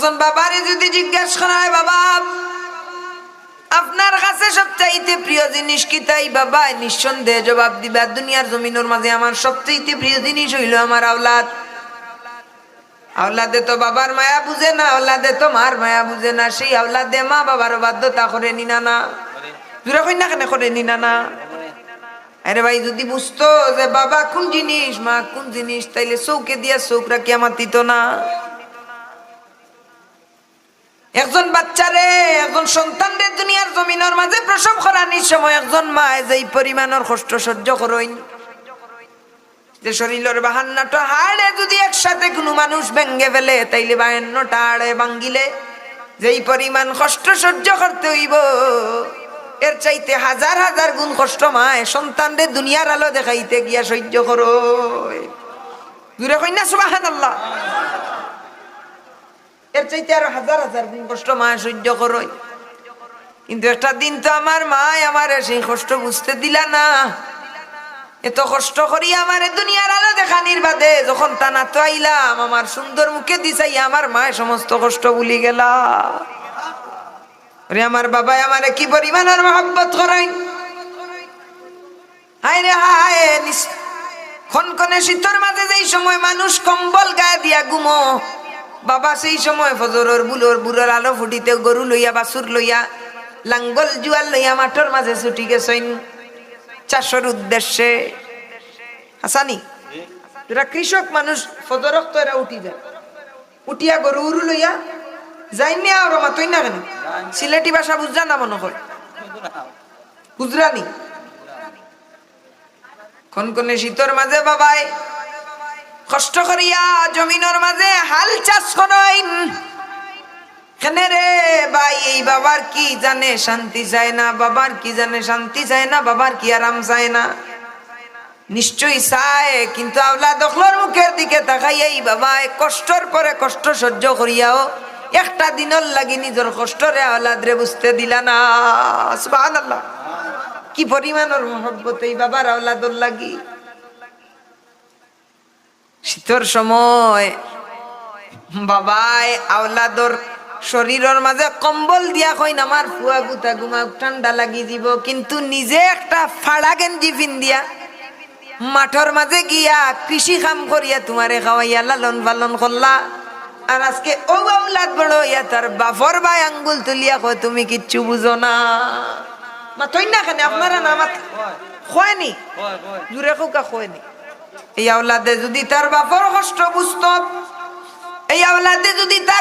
একজন বাবারে যদি জিজ্ঞাসা করা হয়, বাবা আপনার কাছে সবচাইতে প্রিয় জিনিস কি? তাই বাবা নিঃসন্দেহে জবাব দিবা, দুনিয়ার জমিনের মাঝে আমার সবচাইতে প্রিয় জিনিস হইল আমার আওলাদ। আওলাদে তো বাবার মায়া বুঝে না, আওলাদে তো মার মায়া বুঝে না, সেই আওলাদে মা বাবার বাধ্যতা করে নিনা না। জোরে কই না কেন করে নিনা না? আরে ভাই যদি বুঝতো যে বাবা কোন জিনিস মা কোন জিনিস, তাইলে চৌকে দিয়া চৌক রাখি আমার দিত না। একজন বাচ্চারে একজন সন্তানরে দুনিয়ার জমিনের মাঝে প্রসব করানোর সময় একজন মা যেই পরিমাণের কষ্ট সহ্য করেন, যে শরীরের 52টা হাড়ে যদি একসাথে কোনো মানুষ ভেঙ্গে ফেলে, তাইলে 52টা হাড়ে ভাঙ্গিলে যেই পরিমাণ কষ্ট সহ্য করতে হইব, এর চাইতে হাজার হাজার গুণ কষ্ট মায় সন্তানরে দুনিয়ার আলো দেখাইতে গিয়া সহ্য করো। দূরে কই না সুবহানাল্লাহ? এর চাইতে আরো হাজার হাজার গুণ কষ্ট মায় সহ্য করো। কিন্তু একটা দিন তো আমার মায় আমারে সেই কষ্ট বুঝতে দিলা না। এত কষ্ট করি আমারে দুনিয়ার আলো দেখানির বাদে যখন টানা তো আইলাম, আমার সুন্দর মুখে দিছাই আমার মায় সমস্ত কষ্ট ভুলি গেলা। আমার বাবা আমারে কি পরিমাণের মহব্বত করেন। হায় রে হায়, খনখনে শীতের মাঝে যেই সময় মানুষ কম্বল গায়ে দিয়া ঘুমো, বাবা সেই সময় ফজরের বুলোর আলো ফুটিতে গরু লইয়া বাছুর লইয়া লাঙ্গল জুয়াল লইয়া মাঠের মাঝে ছুটি গেছেন চাষের উদ্দেশ্যে। হাসানি এরা কৃষক মানুষ, ফজর তো এরা উঠি যায়, উঠিয়া গরু উরু লইয়া যাইনি। আর মাতই না কেন? সিলেটি ভাষা বুঝরা না মনে হয়? বুঝরানি? খনখনে শীতের মাঝে বাবাই কষ্ট করিয়া জমিনের মাঝে হাল চাষ করেন। কেনে রে ভাই, এই বাবার কি জানে শান্তি চায় না, বাবার কি জানে শান্তি চায় না, বাবার কি আরাম চায় না? নিশ্চয়ই চায়, কিন্তু আওলাদ দখলর মুখের দিকে তাকাইয়া এই বাবাই কষ্টর পরে কষ্ট সহ্য করিয়াও একটা দিনের লাগি নিজের কষ্টরে আওলাদরে বুঝতে দিলা না। সুবহানাল্লাহ! কি পরিমাণের মহব্বত এই বাবার আওলাদর লাগি। শীতের সময় বাবাই আওলাদর শরীরের মাঝে কম্বল দিয়া কইন আমার ফুয়া গুতা ঘুমা ঠান্ডা লাগি দিব, কিন্তু নিজে একটা ফাড়া গেঞ্জি পিন্দিয়া মাঠের মাঝে গিয়া কৃষি কাম করিয়া তোমারে খাওয়াইয়া লালন পালন করলা। আর আজকে ও আওলাদ বড় ইয়া তার বাফর ভাই আঙ্গুল তুলিয়া কয় তুমি কিচ্ছু বুঝো না। মাতই না কেন আপনারা? না মাত খয়নি, জুড়ে খোকা খয়নি। এই আওলাদে যদি তার বাপর কষ্ট বুঝতো, এই আওলাদে যদি তার